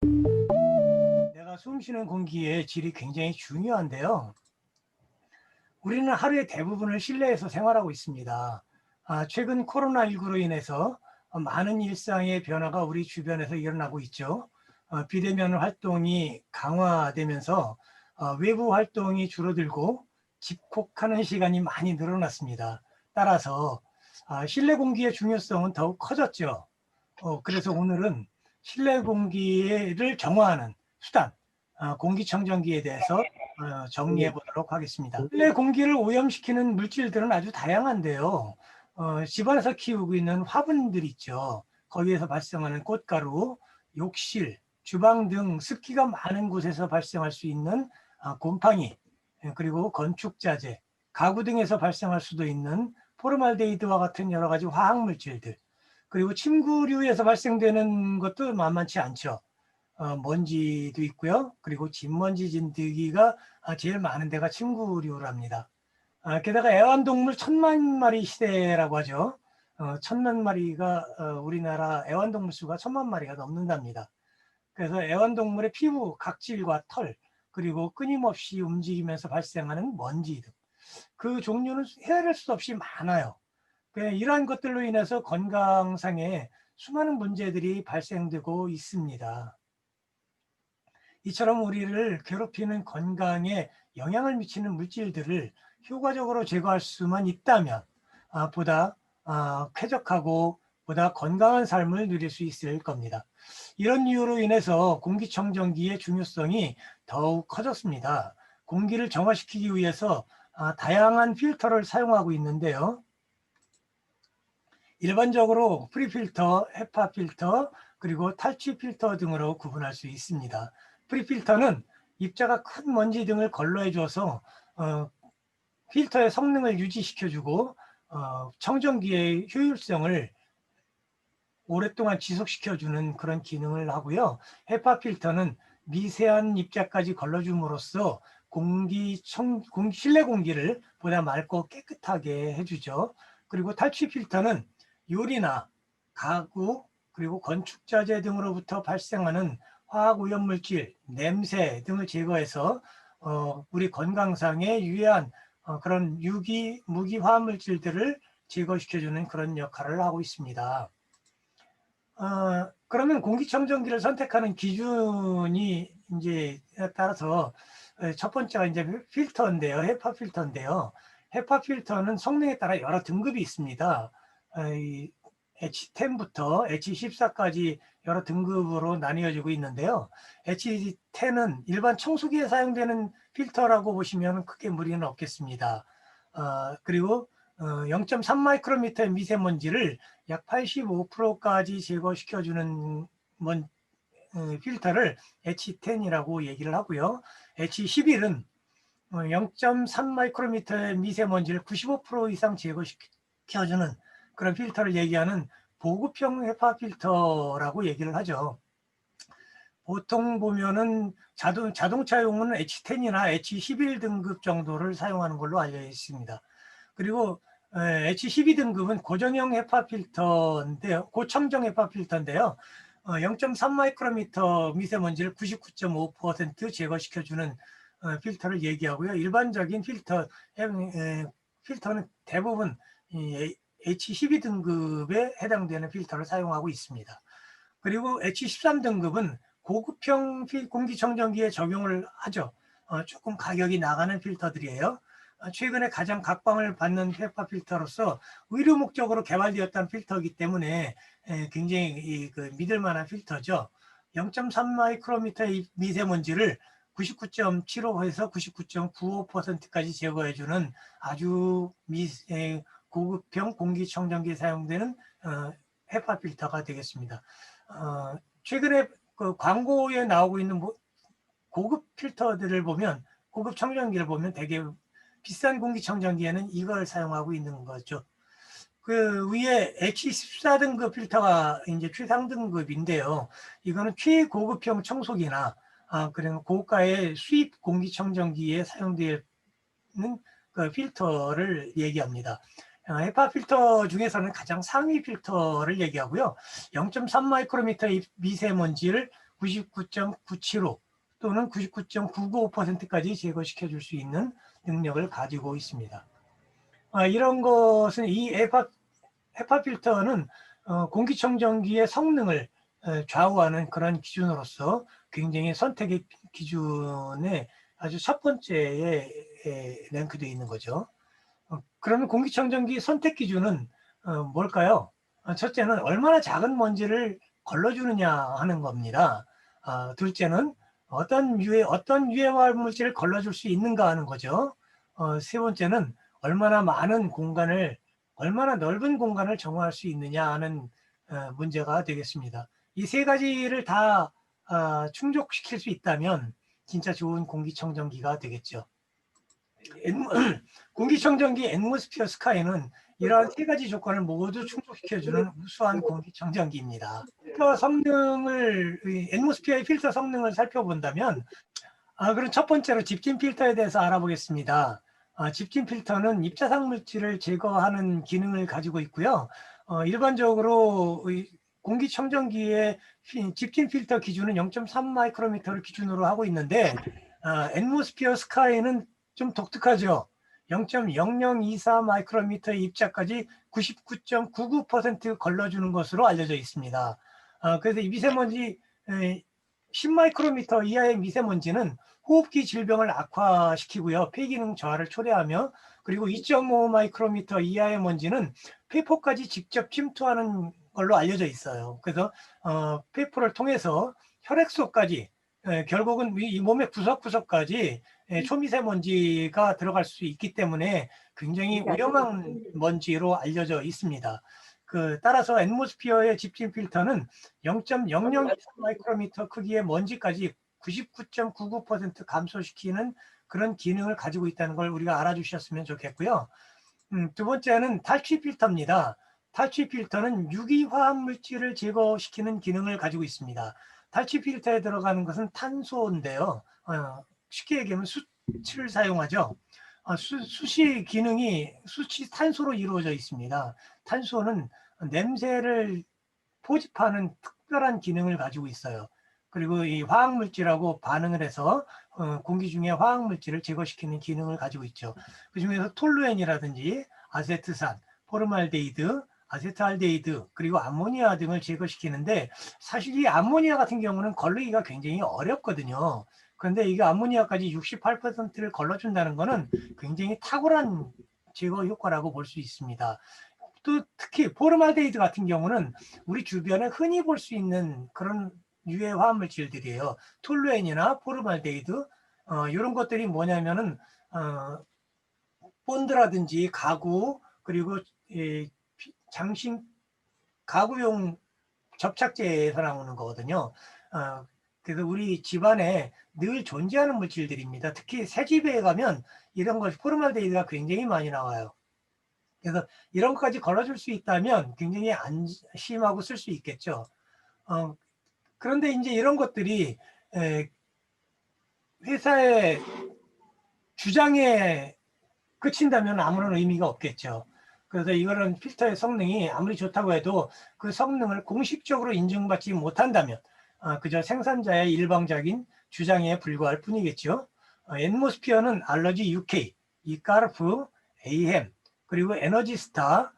내가 숨 쉬는 공기의 질이 굉장히 중요한데요. 우리는 하루의 대부분을 실내에서 생활하고 있습니다. 최근 코로나19로 인해서 많은 일상의 변화가 우리 주변에서 일어나고 있죠. 비대면 활동이 강화되면서 외부 활동이 줄어들고 집콕하는 시간이 많이 늘어났습니다. 따라서 실내 공기의 중요성은 더욱 커졌죠. 그래서 오늘은 실내 공기를 정화하는 수단, 공기청정기에 대해서 정리해 보도록 하겠습니다. 실내 공기를 오염시키는 물질들은 아주 다양한데요. 집안에서 키우고 있는 화분들 있죠. 거기에서 발생하는 꽃가루, 욕실, 주방 등 습기가 많은 곳에서 발생할 수 있는 곰팡이, 그리고 건축자재, 가구 등에서 발생할 수도 있는 포르말데히드와 같은 여러 가지 화학 물질들, 그리고 침구류에서 발생되는 것도 만만치 않죠. 먼지도 있고요. 그리고 진먼지, 진드기가 제일 많은 데가 침구류랍니다. 게다가 애완동물 1000만 마리 시대라고 하죠. 1000만 마리가 우리나라 애완동물 수가 1000만 마리가 넘는답니다. 그래서 애완동물의 피부, 각질과 털, 그리고 끊임없이 움직이면서 발생하는 먼지 등 그 종류는 헤아릴 수 없이 많아요. 이러한 것들로 인해서 건강상에 수많은 문제들이 발생되고 있습니다. 이처럼 우리를 괴롭히는 건강에 영향을 미치는 물질들을 효과적으로 제거할 수만 있다면 보다 쾌적하고 보다 건강한 삶을 누릴 수 있을 겁니다. 이런 이유로 인해서 공기청정기의 중요성이 더욱 커졌습니다. 공기를 정화시키기 위해서 다양한 필터를 사용하고 있는데요. 일반적으로 프리필터, 헤파 필터, 그리고 탈취 필터 등으로 구분할 수 있습니다. 프리필터는 입자가 큰 먼지 등을 걸러해 줘서 필터의 성능을 유지시켜주고 청정기의 효율성을 오랫동안 지속시켜주는 그런 기능을 하고요. 헤파 필터는 미세한 입자까지 걸러줌으로써 실내 공기를 보다 맑고 깨끗하게 해주죠. 그리고 탈취 필터는 요리나 가구, 그리고 건축자재 등으로부터 발생하는 화학오염물질, 냄새 등을 제거해서 우리 건강상에 유해한 그런 유기, 무기 화합물질들을 제거시켜주는 그런 역할을 하고 있습니다. 그러면 공기청정기를 선택하는 기준이 이제 따라서 첫 번째가 이제 필터인데요. 헤파 필터인데요. 헤파 필터는 성능에 따라 여러 등급이 있습니다. H10부터 H14까지 여러 등급으로 나뉘어지고 있는데요. H10은 일반 청소기에 사용되는 필터라고 보시면 크게 무리는 없겠습니다. 그리고 0.3 마이크로미터의 미세먼지를 약 85%까지 제거시켜주는 필터를 H10이라고 얘기를 하고요. H11은 0.3 마이크로미터의 미세먼지를 95% 이상 제거시켜주는 그런 필터를 얘기하는 보급형 헤파 필터라고 얘기를 하죠. 보통 보면은 자동차용은 H10이나 H11 등급 정도를 사용하는 걸로 알려 있습니다. 그리고 H12 등급은 고정형 헤파 필터인데요. 고청정 헤파 필터인데요. 0.3 마이크로미터 미세먼지를 99.5% 제거시켜주는 필터를 얘기하고요. 일반적인 필터는 대부분 H12 등급에 해당되는 필터를 사용하고 있습니다. 그리고 H13 등급은 고급형 공기청정기에 적용을 하죠. 조금 가격이 나가는 필터들이에요. 최근에 가장 각광을 받는 헤파 필터로서 의료 목적으로 개발되었다는 필터이기 때문에 굉장히 믿을 만한 필터죠. 0.3 마이크로미터의 미세먼지를 99.75에서 99.95%까지 제거해주는 아주 고급형 공기청정기에 사용되는 헤파 필터가 되겠습니다. 최근에 그 광고에 나오고 있는 고급 필터들을 보면, 고급 청정기를 보면 되게 비싼 공기청정기에는 이걸 사용하고 있는 거죠. 그 위에 H14 등급 필터가 이제 최상등급인데요. 이거는 최고급형 청소기나 그리고 고가의 수입 공기청정기에 사용되는 그 필터를 얘기합니다. 헤파 필터 중에서는 가장 상위 필터를 얘기하고요. 0.3 마이크로미터의 미세먼지를 99.975 또는 99.995%까지 제거시켜 줄 수 있는 능력을 가지고 있습니다. 이런 것은 이 헤파 필터는 공기청정기의 성능을 좌우하는 그런 기준으로서 굉장히 선택의 기준에 아주 첫 번째에 랭크되어 있는 거죠. 그러면 공기청정기 선택 기준은 뭘까요? 첫째는 얼마나 작은 먼지를 걸러주느냐 하는 겁니다. 둘째는 어떤 유해화 물질을 걸러줄 수 있는가 하는 거죠. 세 번째는 얼마나 넓은 공간을 정화할 수 있느냐 하는 문제가 되겠습니다. 이 세 가지를 다 충족시킬 수 있다면 진짜 좋은 공기청정기가 되겠죠. 공기청정기 앰모스피어 스카이는 이러한 세 가지 조건을 모두 충족시켜주는 우수한 공기청정기입니다. 앰모스피어의 필터 성능을 살펴본다면 그럼 첫 번째로 집진 필터에 대해서 알아보겠습니다. 집진 필터는 입자상 물질을 제거하는 기능을 가지고 있고요. 일반적으로 공기청정기의 집진 필터 기준은 0.3 마이크로미터를 기준으로 하고 있는데 앰모스피어 스카이는 좀 독특하죠. 0.0024 마이크로미터의 입자까지 99.99% 걸러주는 것으로 알려져 있습니다. 그래서 이 미세먼지 10 마이크로미터 이하의 미세먼지는 호흡기 질병을 악화시키고요. 폐기능 저하를 초래하며, 그리고 2.5 마이크로미터 이하의 먼지는 폐포까지 직접 침투하는 걸로 알려져 있어요. 그래서 폐포를 통해서 혈액소까지 결국은 이 몸의 구석구석까지 초미세먼지가 들어갈 수 있기 때문에 굉장히 위험한 먼지로 알려져 있습니다. 따라서 앰모스피어의 집진 필터는 0.0023 마이크로미터 크기의 먼지까지 99.99% 감소시키는 그런 기능을 가지고 있다는 걸 우리가 알아주셨으면 좋겠고요. 두 번째는 탈취 필터입니다. 탈취 필터는 유기화합 물질을 제거시키는 기능을 가지고 있습니다. 탈취 필터에 들어가는 것은 탄소인데요. 쉽게 얘기하면 수치를 사용하죠. 수시 기능이 탄소로 이루어져 있습니다. 탄소는 냄새를 포집하는 특별한 기능을 가지고 있어요. 그리고 이 화학물질하고 반응을 해서 공기 중에 화학물질을 제거시키는 기능을 가지고 있죠. 그 중에서 톨루엔이라든지 아세트산, 포르말데히드, 아세트알데히드, 그리고 암모니아 등을 제거시키는데, 사실 이 암모니아 같은 경우는 걸르기가 굉장히 어렵거든요. 그런데 이게 암모니아까지 68%를 걸러준다는 것은 굉장히 탁월한 제거 효과라고 볼 수 있습니다. 또 특히 포르말데히드 같은 경우는 우리 주변에 흔히 볼 수 있는 그런 유해 화합물질들이에요. 톨루엔이나 포르말데히드 이런 것들이 뭐냐면은 본드라든지 가구, 그리고 장식 가구용 접착제에서 나오는 거거든요. 그래서 우리 집안에 늘 존재하는 물질들입니다. 특히 새집에 가면 이런 것 포르말데히드가 굉장히 많이 나와요. 그래서 이런 것까지 걸어줄 수 있다면 굉장히 안심하고 쓸 수 있겠죠. 그런데 이제 이런 것들이 회사의 주장에 그친다면 아무런 의미가 없겠죠. 그래서 이거는 필터의 성능이 아무리 좋다고 해도 그 성능을 공식적으로 인증받지 못한다면 그저 생산자의 일방적인 주장에 불과할 뿐이겠죠. 앰모스피어는 알러지 UK, 이카르프, 에이햄, 그리고 에너지스타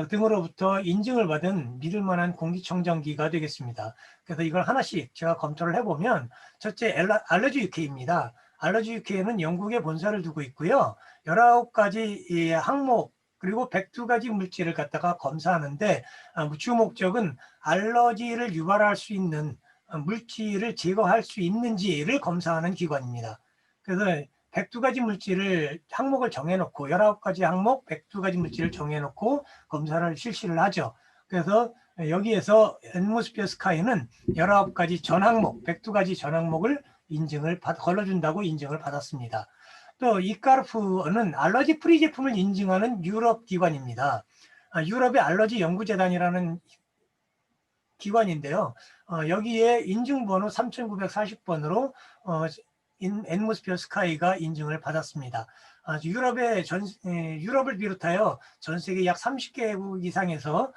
등으로부터 인증을 받은 믿을 만한 공기청정기가 되겠습니다. 그래서 이걸 하나씩 제가 검토를 해보면, 첫째 알러지 UK입니다. 알러지 UK는 영국에 본사를 두고 있고요. 19가지 항목 그리고 102가지 물질을 갖다가 검사하는데 주 목적은 알러지를 유발할 수 있는 물질을 제거할 수 있는지를 검사하는 기관입니다. 그래서 102가지 물질을 항목을 정해놓고 19가지 항목 102가지 물질을 정해놓고 검사를 실시를 하죠. 그래서 여기에서 앰모스피어 스카이는 19가지 전 항목 102가지 전 항목을 걸러준다고 인증을 받았습니다. 또 이카르프는 알러지 프리 제품을 인증하는 유럽 기관입니다. 유럽의 알러지 연구재단이라는 기관인데요. 여기에 인증번호 3940번으로 앰모스피어 스카이가 인증을 받았습니다. 유럽을 비롯하여 전 세계 약 30개국 이상에서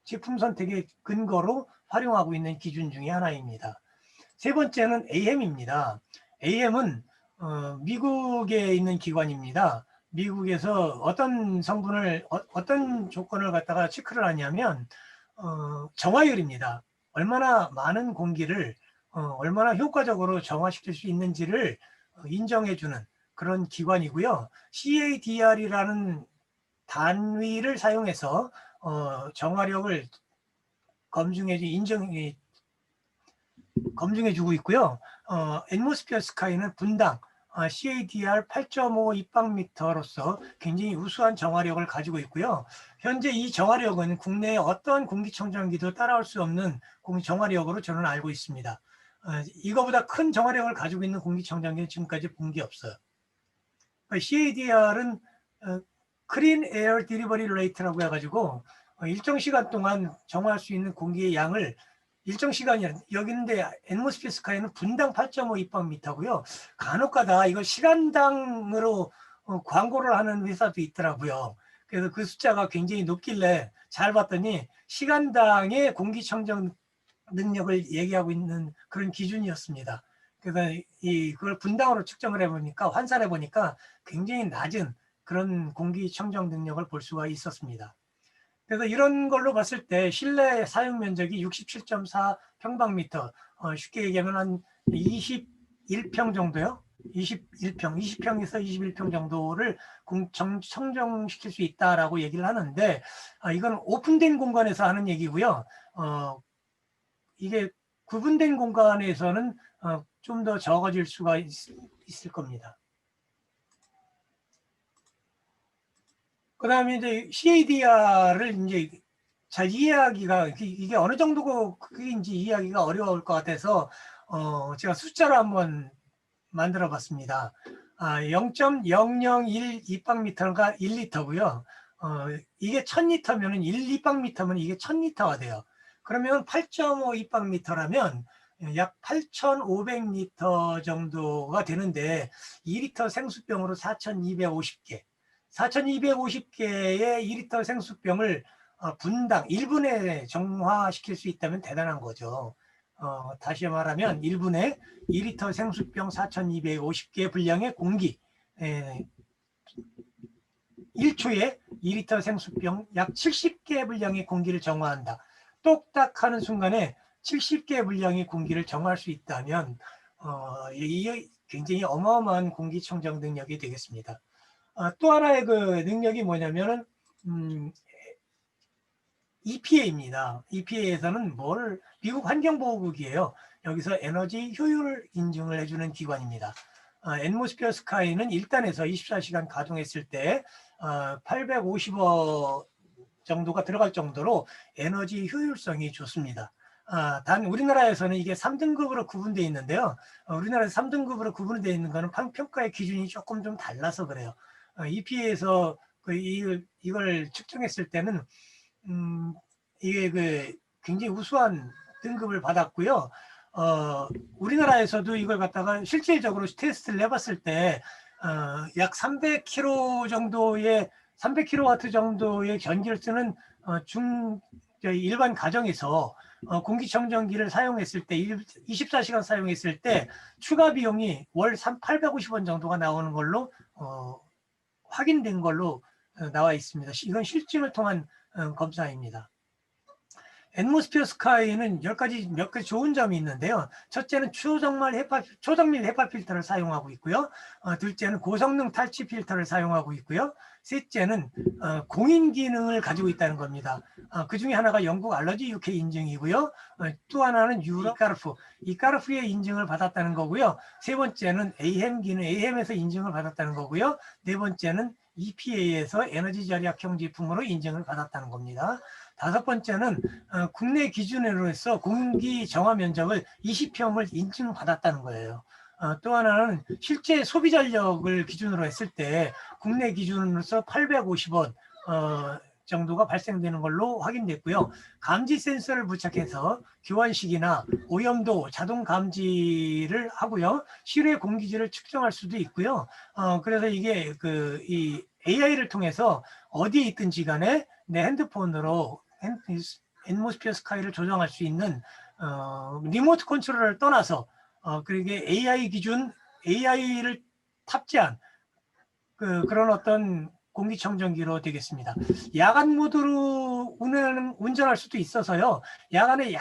제품 선택의 근거로 활용하고 있는 기준 중에 하나입니다. 세 번째는 AM입니다. AM은 미국에 있는 기관입니다. 미국에서 어떤 성분을 어떤 조건을 갖다가 체크를 하냐면 정화율입니다. 얼마나 많은 공기를 얼마나 효과적으로 정화시킬 수 있는지를 인정해주는 그런 기관이고요. CADR이라는 단위를 사용해서 정화력을 검증해주고 있고요. 앰모스피어 스카이는 분당 CADR 8.5 입방미터로서 굉장히 우수한 정화력을 가지고 있고요. 현재 이 정화력은 국내의 어떤 공기청정기도 따라올 수 없는 정화력으로 저는 알고 있습니다. 이거보다 큰 정화력을 가지고 있는 공기청정기는 지금까지 본 게 없어요. CADR은 Clean Air Delivery Rate라고 해가지고 일정 시간 동안 정화할 수 있는 공기의 양을 일정 시간이 여기 있는데 앰모스피어 스카이는 분당 8.5 입방미터고요. 간혹가다 이걸 시간당으로 광고를 하는 회사도 있더라고요. 그래서 그 숫자가 굉장히 높길래 잘 봤더니 시간당의 공기청정 능력을 얘기하고 있는 그런 기준이었습니다. 그래서 그걸 분당으로 측정을 해보니까 환산해 보니까 굉장히 낮은 그런 공기청정 능력을 볼 수가 있었습니다. 그래서 이런 걸로 봤을 때 실내 사용 면적이 67.4 평방미터, 쉽게 얘기하면 한 21평 정도요. 20평에서 21평 정도를 청정시킬 수 있다라고 얘기를 하는데, 이건 오픈된 공간에서 하는 얘기고요. 이게 구분된 공간에서는 좀 더 적어질 수가 있을 겁니다. 그 다음에 이제 CADR을 이제 잘 이해하기가, 이게 어느 정도고 그게인지 이해하기가 어려울 것 같아서, 제가 숫자로 한번 만들어 봤습니다. 0.001 입방미터가 1리터고요. 이게 1000리터면은 1 입방미터면 이게 1000리터가 돼요. 그러면 8.5 입방미터라면 약 8,500리터 정도가 되는데 2리터 생수병으로 4,250개. 4,250개의 2리터 생수병을 분당 1분에 정화시킬 수 있다면 대단한 거죠. 다시 말하면 1분에 2리터 생수병 4,250개 분량의 공기, 1초에 2리터 생수병 약 70개 분량의 공기를 정화한다. 똑딱 하는 순간에 70개 분량의 공기를 정화할 수 있다면 이게 굉장히 어마어마한 공기청정 능력이 되겠습니다. 또 하나의 그 능력이 뭐냐면은 EPA입니다. EPA에서는 미국 환경보호국이에요. 여기서 에너지 효율 인증을 해주는 기관입니다. 앰모스피어 스카이는 1단에서 24시간 가동했을 때 850억 정도가 들어갈 정도로 에너지 효율성이 좋습니다. 단 우리나라에서는 이게 3등급으로 구분되어 있는데요. 우리나라에서 3등급으로 구분되어 있는 것은 평가의 기준이 조금 좀 달라서 그래요. EPA에서 이걸 측정했을 때는 이게 굉장히 우수한 등급을 받았고요. 우리나라에서도 이걸 갖다가 실질적으로 테스트를 해봤을 때 약 300kW 정도의 전기를 쓰는 일반 가정에서 공기청정기를 사용했을 때 24시간 사용했을 때 추가 비용이 월 850원 정도가 나오는 걸로 확인된 걸로 나와 있습니다. 이건 실증을 통한 검사입니다. 앰모스피어 스카이는 몇 가지 좋은 점이 있는데요. 첫째는 초정밀 헤파 필터를 사용하고 있고요. 둘째는 고성능 탈취 필터를 사용하고 있고요. 셋째는 공인 기능을 가지고 있다는 겁니다. 그 중에 하나가 영국 알러지 UK 인증이고요. 또 하나는 유럽 이카르프의 인증을 받았다는 거고요. 세 번째는 AHEM 기능, AHEM에서 인증을 받았다는 거고요. 네 번째는 EPA에서 에너지 절약형 제품으로 인증을 받았다는 겁니다. 다섯 번째는 국내 기준으로 해서 공기 정화 면적을 20평을 인증받았다는 거예요. 또 하나는 실제 소비 전력을 기준으로 했을 때 국내 기준으로서 850원 정도가 발생되는 걸로 확인됐고요. 감지 센서를 부착해서 교환식이나 오염도 자동 감지를 하고요. 실외 공기질을 측정할 수도 있고요. 그래서 이게 이 AI를 통해서 어디에 있든지 간에 내 핸드폰으로 앰모스피어 스카이를 조정할 수 있는 리모트 컨트롤을 떠나서 그러게 AI 기준 AI를 탑재한 그런 어떤 공기청정기로 되겠습니다. 야간 모드로 운전할 수도 있어서요. 야간에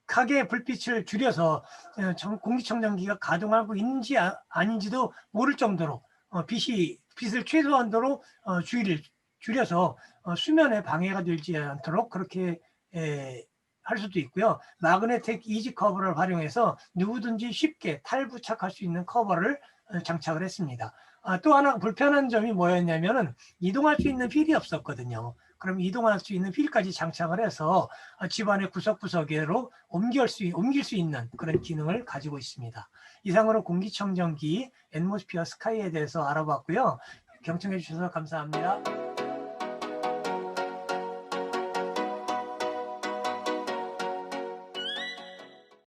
약하게 불빛을 줄여서 공기청정기가 가동하고 있는지 아닌지도 모를 정도로 빛을 최소한도로 주의를 줄여서 수면에 방해가 되지 않도록 그렇게 할 수도 있고요. 마그네틱 이지 커버를 활용해서 누구든지 쉽게 탈부착할 수 있는 커버를 장착을 했습니다. 또 하나 불편한 점이 뭐였냐면은 이동할 수 있는 휠이 없었거든요. 그럼 이동할 수 있는 휠까지 장착을 해서 집안의 구석구석으로 옮길 수 있는 그런 기능을 가지고 있습니다. 이상으로 공기청정기 앰모스피어 스카이에 대해서 알아봤고요. 경청해 주셔서 감사합니다.